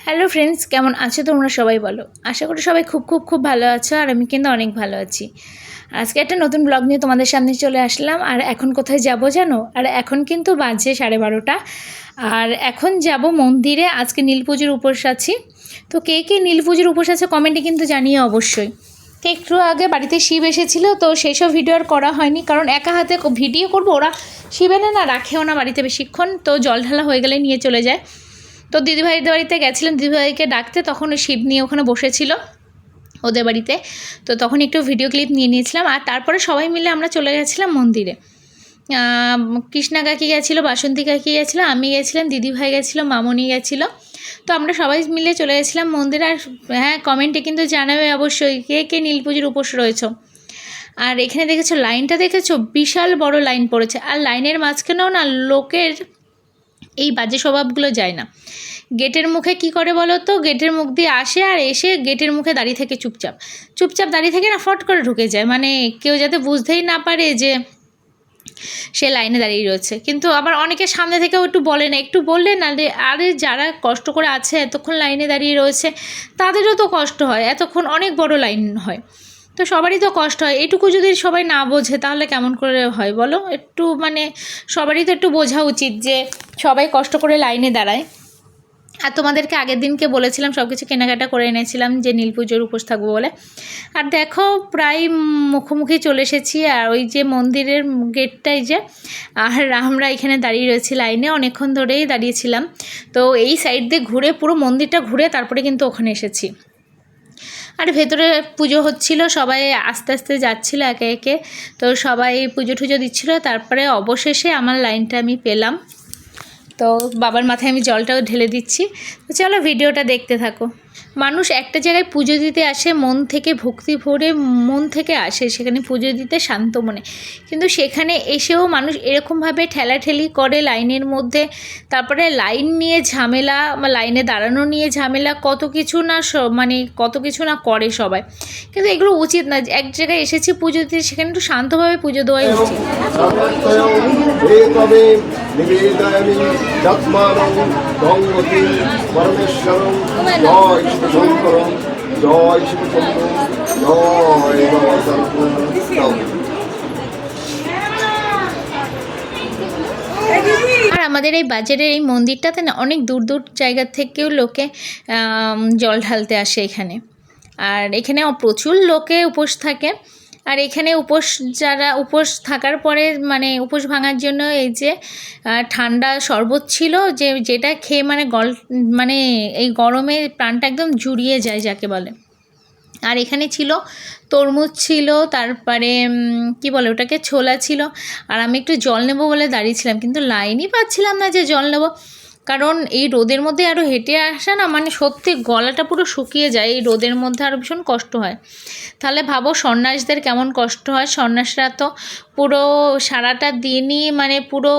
Hello friends, কেমন আছো তোমরা সবাই বলো। আশা করি সবাই খুব খুব খুব ভালো আছো, আর আমি কিন্তু অনেক ভালো আছি। আজকে একটা নতুন ব্লগ নিয়ে তোমাদের সামনে চলে আসলাম। আর এখন কোথায় যাব জানো? আর এখন কিন্তু বাজে 12:30, আর এখন যাব মন্দিরে। আজকে নীল পুজোর উপোস আছি। তো কে কে নীল পুজোর উপোস আছে কমেন্টে কিন্তু জানিয়ে অবশ্যই। তো একটু আগে বাড়িতে শিব এসেছিলো, তো সেই সব ভিডিও আর করা হয়নি, কারণ একা হাতে ভিডিও করবো, ওরা শিব এনে না রাখেও না বাড়িতে বেশিক্ষণ, তো জল ঢালা হয়ে গেলে নিয়ে চলে যায়। তো দিদিভাইদের বাড়িতে গেছিলাম দিদিভাইকে ডাকতে, তখন ওই শিব নিয়ে ওখানে বসেছিল ওদের বাড়িতে। তো তখন একটু ভিডিও ক্লিপ নিয়ে নিয়েছিলাম, আর তারপরে সবাই মিলে আমরা চলে গেছিলাম মন্দিরে। কৃষ্ণা কাকি গেছিলো, বাসন্তী কাকি গেছিলো, আমি গেছিলাম, দিদিভাই গেছিলো, মামনি গেছিলো। তো আমরা সবাই মিলে চলে গেছিলাম মন্দিরে। আর হ্যাঁ, কমেন্টে কিন্তু জানাবে অবশ্যই কে কে নীল পুজোর উপোস রয়েছে। আর এখানে দেখেছো লাইনটা, দেখেছো বিশাল বড় লাইন পড়েছে। আর লাইনের মাঝখানেও না লোকের এই বাজে স্বভাবগুলো যায় না। গেটের মুখে কি করে বলো তো, গেটের মুখ দিয়ে আসে, আর এসে গেটের মুখে দাঁড়িয়ে থেকে চুপচাপ চুপচাপ দাঁড়িয়ে থেকে না ফট করে ঢুকে যায়, মানে কেউ যাতে বুঝতেই না পারে যে সে লাইনে দাঁড়িয়ে রয়েছে। কিন্তু আবার অনেকে সামনে থেকেও একটু বলে না, একটু বললে না আরে যারা কষ্ট করে আছে এতক্ষণ লাইনে দাঁড়িয়ে রয়েছে তাদেরও তো কষ্ট হয়, এতক্ষণ অনেক বড় লাইন হয়, তো সবারই তো কষ্ট হয়। এটুকু যদি সবাই না বোঝে তাহলে কেমন করে হয় বলো? একটু মানে সবারই তো একটু বোঝা উচিত যে সবাই কষ্ট করে লাইনে দাঁড়ায়। আর তোমাদেরকে আগের দিনকে বলেছিলাম সব কিছু কেনাকাটা করে এনেছিলাম যে নীল পুজোর উপোস থাকবো বলে। আর দেখো প্রায় মুখোমুখি চলে এসেছি, আর ওই যে মন্দিরের গেটটাই যে, আর আমরা এখানে দাঁড়িয়ে রয়েছি লাইনে, অনেকক্ষণ ধরেই দাঁড়িয়েছিলাম। তো এই সাইড দিয়ে ঘুরে পুরো মন্দিরটা ঘুরে তারপরে কিন্তু ওখানে এসেছি। আর ভেতরে পুজো হচ্ছিল, সবাই আস্তে আস্তে যাচ্ছিল একে একে, তো সবাই পুজো টুজো দিচ্ছিল। তারপরে অবশেষে আমার লাইনটা আমি পেলাম, তো বাবার মাথায় আমি জলটাও ঢেলে দিচ্ছি। তো চলো ভিডিওটা দেখতে থাকো। মানুষ একটা জায়গায় পুজো দিতে আসে মন থেকে, ভক্তি ভরে মন থেকে আসে সেখানে পুজো দিতে শান্ত মনে, কিন্তু সেখানে এসেও মানুষ এরকমভাবে ঠেলাঠেলি করে লাইনের মধ্যে। তারপরে লাইন নিয়ে ঝামেলা, লাইনে দাঁড়ানো নিয়ে ঝামেলা, কত কিছু না মানে কত কিছু না করে সবাই। কিন্তু এগুলো উচিত না। এক জায়গায় এসেছি পুজো দিতে, সেখানে একটু শান্তভাবে পুজো দেওয়াই উচিত। আর আমাদের এই বাজারের এই মন্দিরটাতে না অনেক দূর দূর জায়গা থেকেও লোকে জল ঢালতে আসে এখানে। আর এখানে প্রচুর লোকে উপোস থাকে। আর এখানে যারা উপোস থাকার পরে মানে উপোস ভাঙার জন্য এই যে ঠান্ডা শরবত ছিল, যেটা খেয়ে মানে এই গরমে প্রাণটা একদম জুড়িয়ে যায় যাকে বলে। আর এখানে ছিল তরমুজ ছিল, তারপরে কি বলে ওটাকে, ছোলা ছিল। আর আমি একটু জল নেব বলে দাঁড়িয়েছিলাম, কিন্তু লাইনই পাচ্ছিলাম না যে জল নেব, কারণ এই রোদের মধ্যে আরও হেঁটে আসা না মানে সত্যি গলাটা পুরো শুকিয়ে যায়। এই রোদের মধ্যে আরও ভীষণ কষ্ট হয়। তাহলে ভাবো সন্ন্যাসীদের কেমন কষ্ট হয়। সন্ন্যাসীরা তো পুরো সারাটা দিনই মানে পুরো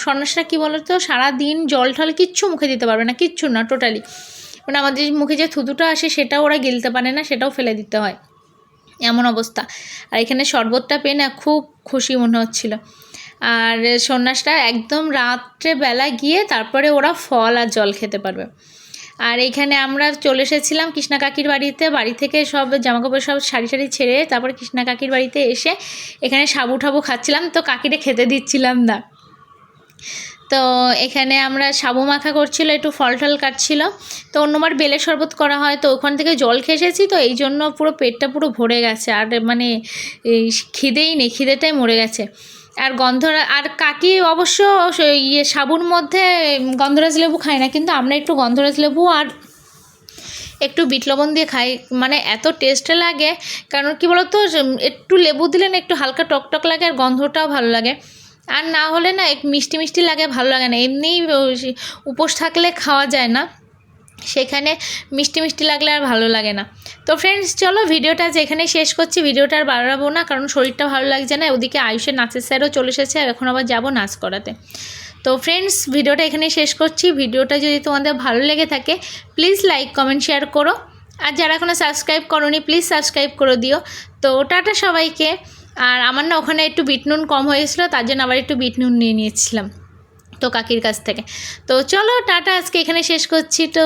সন্ন্যাসীরা কী বলো তো, সারাদিন জল ঠল কিচ্ছু মুখে দিতে পারবে না, কিচ্ছু না টোটালি। মানে আমাদের মুখে যে থুতুটা আসে সেটাও ওরা গিলতে পারে না, সেটাও ফেলে দিতে হয়, এমন অবস্থা। আর এখানে শরবতটা পেয়ে না খুব খুশি মনে হচ্ছিল। আর সন্ন্যাসটা একদম রাত্রেবেলা গিয়ে তারপরে ওরা ফল আর জল খেতে পারবে। আর এখানে আমরা চলে এসেছিলাম কৃষ্ণা কাকির বাড়িতে। বাড়ি থেকে সব জামাকাপড় সব শাড়ি ছেড়ে তারপরে কৃষ্ণা কাকির বাড়িতে এসে এখানে সাবু ঠাবু খাচ্ছিলাম, তো কাকিরে খেতে দিচ্ছিলাম না। তো এখানে আমরা সাবু মাখা করছিল, একটু ফল টল কাটছিল। তো অন্যবার বেলের শরবত করা হয়, তো ওখান থেকে জল খেয়ে এসেছি, তো এই জন্য পুরো পেটটা পুরো ভরে গেছে। আর মানে খিদেই নেই, খিদেটাই মরে গেছে। আর আর কাকি অবশ্য সাবুর মধ্যে গন্ধরাজ লেবু খায় না, কিন্তু আমরা একটু গন্ধরাজ লেবু আর একটু বিট লবণ দিয়ে খাই, মানে এত টেস্টে লাগে। কারণ কি বলতো, একটু লেবু দিলে না একটু হালকা টকটক লাগে, আর গন্ধটাও ভালো লাগে। আর না হলে না একটু মিষ্টি মিষ্টি লাগে, ভালো লাগে না। এমনিই উপোস থাকলে খাওয়া যায় না, সেখানে মিষ্টি মিষ্টি লাগলে আর ভালো লাগে না। তো ফ্রেন্ডস চলো ভিডিওটা যেখানে শেষ করছি, ভিডিওটা আর বাড়াবো না, কারণ শরীরটা ভালো লাগছে না। ওদিকে আয়ুষের নাচের স্যারও চলে এসেছে, এখন আবার যাবো নাচ করাতে। তো ফ্রেন্ডস ভিডিওটা এখানে শেষ করছি। ভিডিওটা যদি তোমাদের ভালো লেগে থাকে প্লিজ লাইক কমেন্ট শেয়ার করো, আর যারা এখনও সাবস্ক্রাইব করোনি প্লিজ সাবস্ক্রাইব করে দিও। তো টাটা সবাইকে। আর আমার না ওখানে একটু বিট নুন কম হয়েছিল, তার জন্য আবার একটু বিট নুন নিয়ে নিয়েছিলাম তো কাকির কাছ থেকে। তো চলো টাটা, আজকে এখানে শেষ করছি। তো